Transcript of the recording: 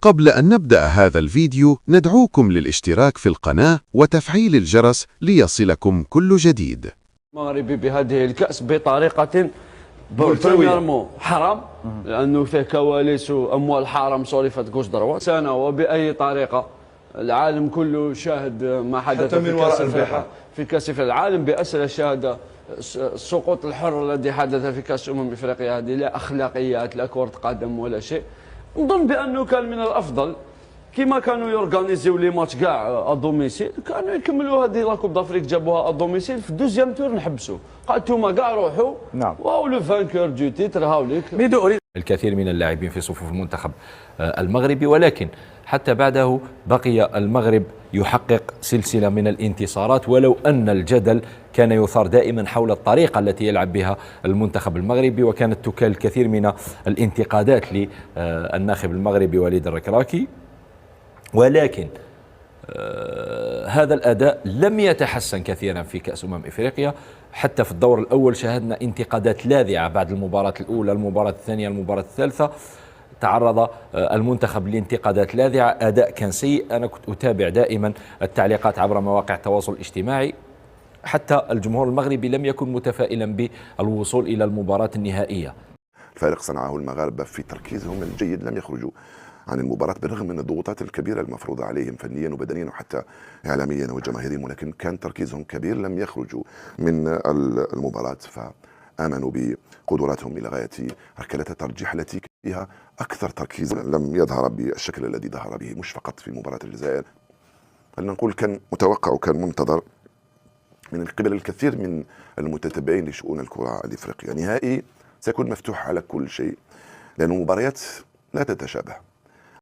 قبل أن نبدأ هذا الفيديو ندعوكم للاشتراك في القناة وتفعيل الجرس ليصلكم كل جديد. المغربي بهذه الكأس بطريقة حرام، لأنه فيه كواليس وأموال حرام صرفت كوش دروات سنة، وبأي طريقة العالم كله شاهد ما حدث في كأس العالم بأسر شهادة السقوط الحر الذي حدث في كأس إفريقيا. هذه لا أخلاقيات لا كرة قدم ولا شيء. نظن بأنه كان من الأفضل كما كانوا يورغانيزيو لي ماتش كاع ادوميسيل، كانوا يكملوا هذه لا كوب دافريك جابوها ادوميسيل في دوزيام تور نحبسوا، قال نتوما كاع روحوا. نعم. واو لو فانكور دو تيتر هاوليك. الكثير من اللاعبين في صفوف المنتخب المغربي، ولكن حتى بعده بقي المغرب يحقق سلسلة من الانتصارات، ولو أن الجدل كان يثار دائما حول الطريقة التي يلعب بها المنتخب المغربي، وكانت تكال الكثير من الانتقادات للناخب المغربي وليد الركراكي، ولكن هذا الأداء لم يتحسن كثيرا في كأس إفريقيا. حتى في الدور الأول شاهدنا انتقادات لاذعة بعد المباراة الأولى، المباراة الثانية، المباراة الثالثة، تعرض المنتخب لانتقادات لاذعة، أداء كان سيء. أنا كنت أتابع دائما التعليقات عبر مواقع التواصل الاجتماعي، حتى الجمهور المغربي لم يكن متفائلا بالوصول إلى المباراة النهائية. الفارق صنعه المغاربة في تركيزهم الجيد، لم يخرجوا عن المباراة بالرغم من الضغوطات الكبيرة المفروضة عليهم فنيا وبدنيا وحتى إعلاميا وجماهيريا، ولكن كان تركيزهم كبير، لم يخرجوا من المباراة، فآمنوا بقدراتهم إلى غاية ركلات الترجيح التي فيها أكثر تركيزا لم يظهر بالشكل الذي ظهر به، مش فقط في مباراة الجزائر. خلينا نقول كان متوقع وكان منتظر من قبل الكثير من المتتبعين لشؤون الكرة الإفريقية. نهائي سيكون مفتوح على كل شيء، لأن المباريات لا تتشابه.